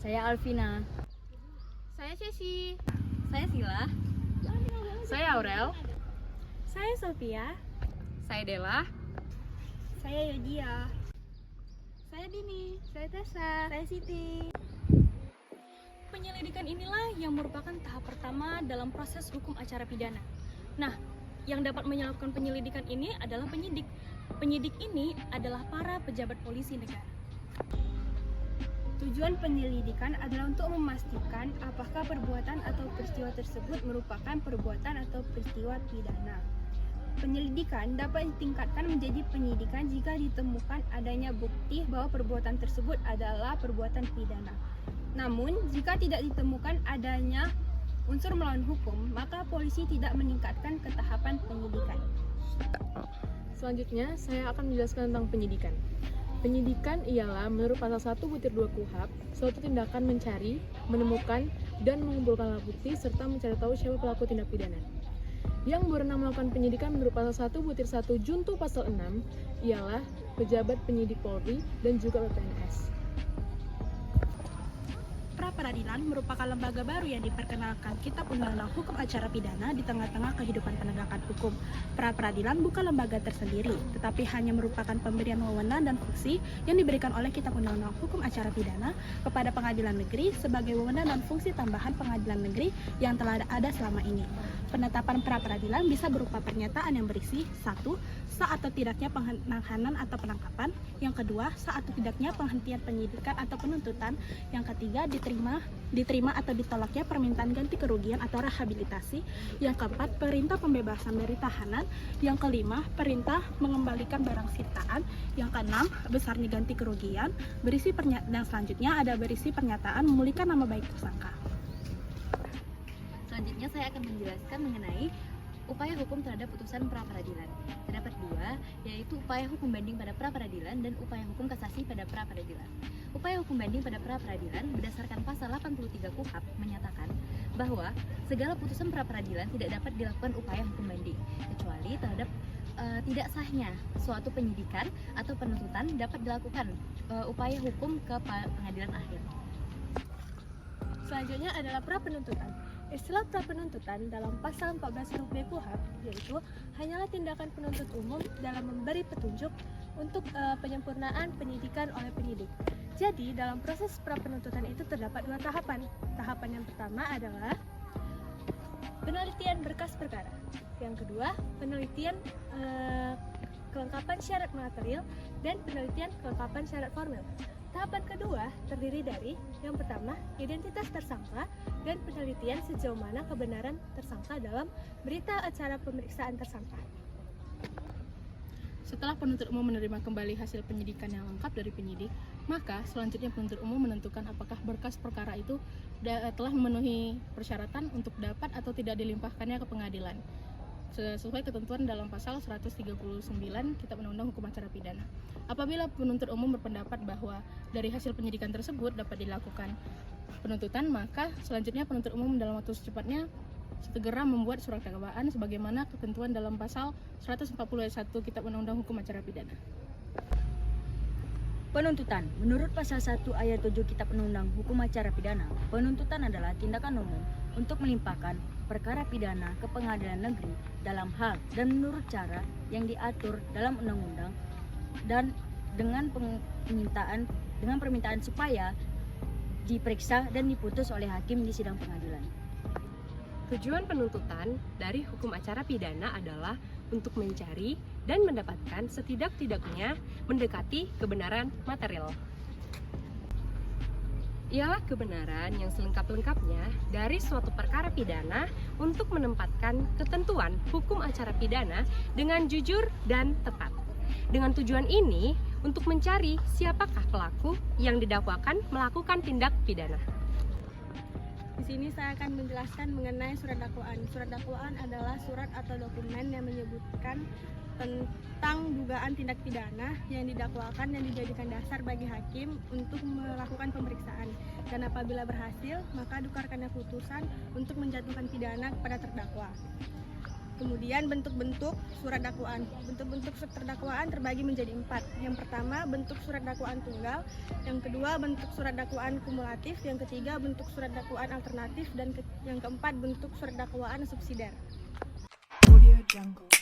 Saya Alvina. Saya Ceci. Saya Sila. Saya Aurel. Saya Sofia. Saya Dela. Saya Yodia. Saya Dini. Saya Tessa. Saya Siti. Penyelidikan inilah yang merupakan tahap pertama dalam proses hukum acara pidana. Nah, yang dapat melakukan penyelidikan ini adalah penyidik. Penyidik ini adalah para pejabat polisi negara. Tujuan penyelidikan adalah untuk memastikan apakah perbuatan atau peristiwa tersebut merupakan perbuatan atau peristiwa pidana. Penyelidikan dapat ditingkatkan menjadi penyidikan jika ditemukan adanya bukti bahwa perbuatan tersebut adalah perbuatan pidana. Namun, jika tidak ditemukan adanya unsur melawan hukum, maka polisi tidak meningkatkan ke tahapan penyidikan. Selanjutnya, saya akan menjelaskan tentang penyidikan. Penyidikan ialah menurut pasal 1 butir 2 KUHP, suatu tindakan mencari, menemukan, dan mengumpulkan alat bukti serta mencari tahu siapa pelaku tindak pidana. Yang berwenang melakukan penyidikan menurut pasal 1 butir 1 junto pasal 6 ialah pejabat penyidik Polri dan juga PPNS. Pra-peradilan merupakan lembaga baru yang diperkenalkan Kitab Undang-Undang Hukum Acara Pidana di tengah-tengah kehidupan penegakan hukum. Pra-peradilan bukan lembaga tersendiri, tetapi hanya merupakan pemberian wewenang dan fungsi yang diberikan oleh Kitab Undang-Undang Hukum Acara Pidana kepada pengadilan negeri sebagai wewenang dan fungsi tambahan pengadilan negeri yang telah ada selama ini. Penetapan pra-peradilan bisa berupa pernyataan yang berisi 1. Sah atau tidaknya penahanan atau penangkapan. Yang kedua, sah atau tidaknya penghentian penyidikan atau penuntutan. Yang ketiga, diterima atau ditolaknya permintaan ganti kerugian atau rehabilitasi. Yang keempat, perintah pembebasan dari tahanan. Yang kelima, perintah mengembalikan barang sitaan. Yang keenam, besarnya ganti kerugian. Dan selanjutnya ada berisi pernyataan memulihkan nama baik tersangka. Selanjutnya saya akan menjelaskan mengenai upaya hukum terhadap putusan pra-peradilan. Terdapat dua, yaitu upaya hukum banding pada pra-peradilan dan upaya hukum kasasi pada pra-peradilan. Upaya hukum banding pada pra-peradilan berdasarkan pasal 83 KUHP menyatakan bahwa segala putusan pra-peradilan tidak dapat dilakukan upaya hukum banding kecuali terhadap tidak sahnya suatu penyidikan atau penuntutan dapat dilakukan upaya hukum ke pengadilan akhir. Selanjutnya adalah pra-penuntutan. Istilah pra-penuntutan dalam pasal 14 huruf B KUHP yaitu hanyalah tindakan penuntut umum dalam memberi petunjuk untuk penyempurnaan penyidikan oleh penyidik. Jadi, dalam proses pra-penuntutan itu terdapat dua tahapan. Tahapan yang pertama adalah penelitian berkas perkara. Yang kedua, penelitian kelengkapan syarat material dan penelitian kelengkapan syarat formil. Tahapan kedua terdiri dari yang pertama, identitas tersangka dan penelitian sejauh mana kebenaran tersangka dalam berita acara pemeriksaan tersangka. Setelah penuntut umum menerima kembali hasil penyidikan yang lengkap dari penyidik, maka selanjutnya penuntut umum menentukan apakah berkas perkara itu telah memenuhi persyaratan untuk dapat atau tidak dilimpahkannya ke pengadilan sesuai ketentuan dalam pasal 139 Kitab Undang-Undang Hukum Acara Pidana. Apabila penuntut umum berpendapat bahwa dari hasil penyidikan tersebut dapat dilakukan penuntutan, maka selanjutnya penuntut umum dalam waktu secepatnya segera membuat surat dakwaan sebagaimana ketentuan dalam pasal 140 ayat 1 Kitab Undang-Undang Hukum Acara Pidana. Penuntutan. Menurut pasal 1 ayat 7 Kitab Undang-Undang Hukum Acara Pidana, penuntutan adalah tindakan umum untuk melimpahkan perkara pidana ke pengadilan negeri dalam hal dan menurut cara yang diatur dalam undang-undang dan dengan permintaan supaya diperiksa dan diputus oleh hakim di sidang pengadilan. Tujuan penuntutan dari hukum acara pidana adalah untuk mencari dan mendapatkan setidak-tidaknya mendekati kebenaran material. Ialah kebenaran yang selengkap-lengkapnya dari suatu perkara pidana untuk menempatkan ketentuan hukum acara pidana dengan jujur dan tepat. Dengan tujuan ini, untuk mencari siapakah pelaku yang didakwakan melakukan tindak pidana. Di sini saya akan menjelaskan mengenai surat dakwaan. Surat dakwaan adalah surat atau dokumen yang menyebutkan tentang dugaan tindak pidana yang didakwakan dan dijadikan dasar bagi hakim untuk melakukan pemeriksaan. Dan apabila berhasil, maka dikeluarkannya putusan untuk menjatuhkan pidana kepada terdakwa. Kemudian bentuk-bentuk surat dakwaan. Bentuk-bentuk surat dakwaan terbagi menjadi 4. Yang pertama bentuk surat dakwaan tunggal, yang kedua bentuk surat dakwaan kumulatif, yang ketiga bentuk surat dakwaan alternatif, dan yang keempat bentuk surat dakwaan subsidiar. Audio Jungle.